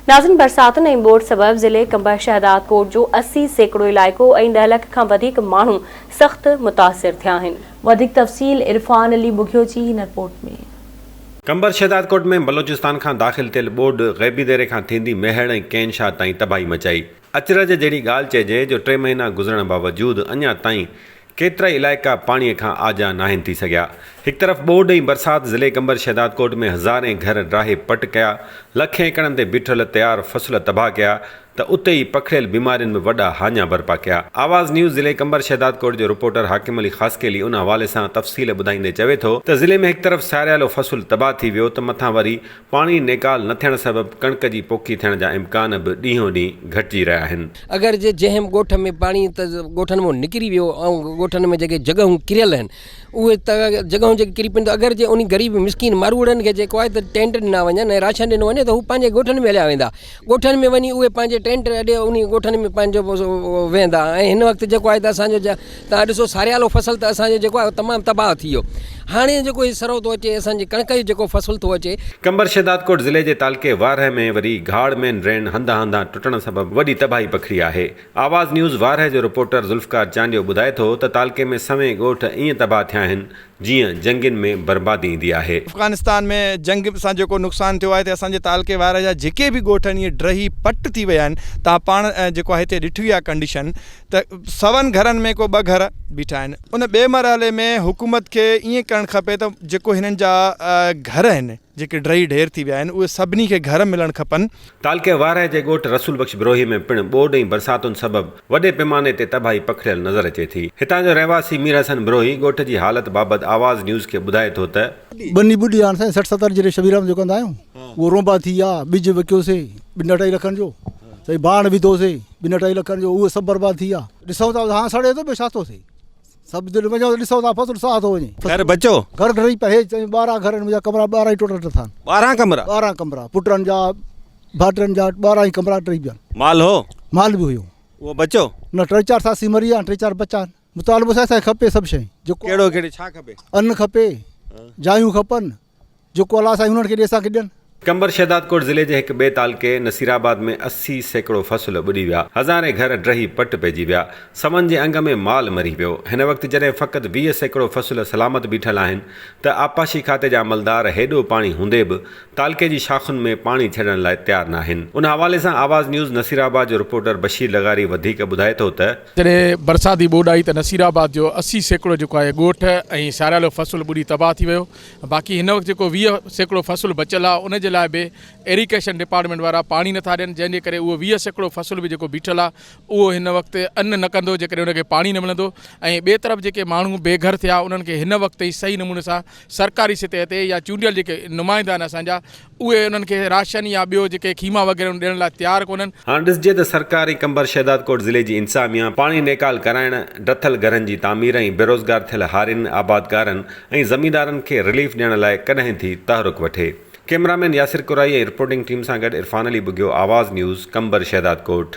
नाज़िन बरसातुनि ऐं ॿोड़ सबबि ज़िले कंबर शहदाद कोट जो 80 सैकड़ो इलाइक़ो ऐं 10 लख खां वधीक माण्हू सख़्त मुतासिर थिया आहिनि। वधीक तफ़सील इरफान अली बुघियोची हिन रिपोर्ट में। कंबर शहदाद कोट में बलोचिस्तान खां दाख़िल थियल ॿोॾ ग़ैबी देरे खां थींदी मेहड़ ऐं कैनशाह ताईं तबाही मचाई। अचरज जहिड़ी ॻाल्हि चइजे जो 3 महीना गुज़रण बावजूदि अञा ताईं केतिरा इलाइक़ा पाणीअ खां आजा नाहिनि थी सघिया। हिकु तरफ़ ॿोॾ ऐं बरसाति ज़िले कंबर शहदाद कोट में हज़ारें घर ड्राहे पट कया, लखें एकड़नि ते बीठल तयारु फ़सुल तबाह कया, त उते ई पखिड़ियल बीमारियुनि में वॾा हाञा बर्पा कया। आवाज़ न्यूज़ ज़िले कंबर शहदाद कोट जो रिपोर्टर हाकिम अली ख़ासकेली उन हवाले सां तफ़सील ॿुधाईंदे चवे थो त ज़िले में हिकु तरफ़ सारियालो फ़सुल तबाह थी वियो, त मथां वरी पाणी नेकाल न थियण सबबि कणिक जी पोखी थियण जा इम्कान बि ॾींहों ॾींहुं घटिजी रहिया आहिनि। अगरि जे जंहिं ॻोठ में पाणी त ॻोठनि मां निकिरी वियो ऐं ॻोठनि में जेके जॻहूं किरियल आहिनि उहे त जॻहूं जेके किरी पवनि, त अगरि जे उन ग़रीब मिसकिन मारूड़नि खे जेको आहे त टेंट ॾिना वञनि ऐं राशन ॾिनो वञे त हू पंहिंजे ॻोठनि में हलिया वेंदा। ॻोठनि में वञी उहे पंहिंजे टेंट अॾे उन ॻोठनि में पंहिंजो वेंदा। ऐं हिन वक़्तु जेको आहे त असांजो तव्हां ॾिसो सारियालो फ़सुलु त असांजो जेको आहे तमामु तबाह थी वियो। हाणे जेको ही सरो थो अचे असांजी कणिक जो जेको फ़सुलु थो अचे। कंबर शहदाद कोट ज़िले जे तालके वारह में वरी घाड़ मेन ड्रेन हंधा हंधा टुटण सबबि वॾी तबाही पखड़ी आहे। आवाज़ न्यूज़ वारह जो रिपोर्टर ज़ुल्फ़कार चांडियो ॿुधाए थो त तालके में सवें ॻोठ ईअं तबाह थिया आहिनि जीअं जंगियुनि में बर्बादी ईंदी आहे। अफ़गानिस्तान में जंग सां जेको नुक़सानु थियो आहे त असांजे तालके वारह जा जेके बि ॻोठ आहिनि इहे ड्रही पट थी विया आहिनि। तव्हां पाण जेको आहे हिते ॾिठी आहे कंडीशन त 100 घरनि में को 2 घर बीठा आहिनि। उन ॿिए मरहले में हुकूमत खे ईअं करणु खपे त जेको हिननि जा घर आहिनि जेके ड्रही ढेर थी विया आहिनि उहे सभिनी खे घर मिलणु खपनि। तालके वारह जे ॻोठ रसूल बख्श बिरोही में पिणु ॿोॾ ऐं बरसातुनि सबबि वॾे पैमाने ते तबाही पखिड़ियल नज़र अचे थी। हितां जो रहवासी मीर हसन बिरोही ॻोठ जी हालत बाबति आवाज़ न्यूज़ खे ॿुधाए थो त बनी ॿुॾी हाणे साईं 60-70 जहिड़े शबीराम जो कंदा आहियूं, उहो रोंबा थी विया, ॿिज विकियोसीं 2-2.5 लखनि जो, साईं बाण विधोसीं 2-2.5 लखनि जो, उहे सभु बर्बाद थी विया। ॾिसूं था हाणे सड़े थो पियो, छा थो थिए, सभु दिलि वञो ॾिसूं था फ़सुलु साह थो वञे। घर बचो घर घणी पए 12 घर मुंहिंजा कमरा 12 ई टोटल था। 12 कमरा 12 कमरा पुटनि जा भाटनि जा 12 ई कमरा टही पिया। माल हो माल बि हुयो उहो बचो न, 3-4 सासी मरी विया, 3-4 बचा। मुतालबो सां असांखे खपे सभु शइ, जेको कहिड़ो छा खपे, अन्न खपे, जायूं खपनि, जेको अलाह साईं हुननि खे ॾे असांखे ॾियनि। कंबर शहदाद कोट ज़िले जे हिकु ॿिए तालके नसीराबाद में 80 सैकड़ो फ़सुल ॿुॾी विया, हज़ारें घर ड्रही पट पइजी विया, समन जे अंग में माल मरी वियो। हिन वक़्तु जॾहिं फ़क़ति 20 सैकड़ो फ़सुल सलामत बीठल आहिनि त आपाशी खाते जा अमलदार हेॾो पाणी हूंदे बि तालके जी शाख़ुनि में पाणी छॾण लाइ तयारु न आहिनि। उन हवाले सां आवाज़ न्यूज़ नसीराबाद जो रिपोर्टर बशीर लगारी वधीक ॿुधाए थो त जॾहिं बरसाती ॿोॾ आई त नसीराबाद जो 80 सैकड़ो जेको आहे ॻोठ ऐं सारियालो फ़सुलु ॿुॾी तबाह थी वियो। बाक़ी हिन वक़्तु जेको 20 सैकड़ो फ़सुलु बचियलु आहे उन जे लाइ बि एरीगेशन डिपार्टमेंट वारा पाणी नथा ॾियनि, जंहिंजे करे उहो 20 सैकड़ो फ़सुलु बि जेको बीठल आहे उहो हिन वक़्तु अन्न न कंदो, जेकॾहिं उनखे पाणी न मिलंदो। ऐं ॿिए तरफ़ जेके माण्हू बेघर थिया उन्हनि खे हिन वक़्तु ई सही नमूने सां सरकारी सतह ते या चूंडियल जेके नुमाइंदा आहिनि असांजा, उहे उन्हनि खे राशन या ॿियो जेके खीमा वग़ैरह ॾियण लाइ तयारु कोन्हनि। हाणे ॾिसजे त सरकारी कंबर शहदाद कोट ज़िले जी इंतिज़ामिया पाणी नेकाल कराइण, डथल घरनि जी तामीर ऐं बेरोज़गार थियल हारियुनि, आबादकारनि ऐं ज़मींदारनि खे रिलीफ ॾियण लाइ कॾहिं थी तहरुक वठे। कैमरामैन यासिर कुराई ऐं रिपोर्टिंग टीम सां गॾु इरफान अली बुघियो, आवाज़ न्यूज़, कंबर शहदाद कोट।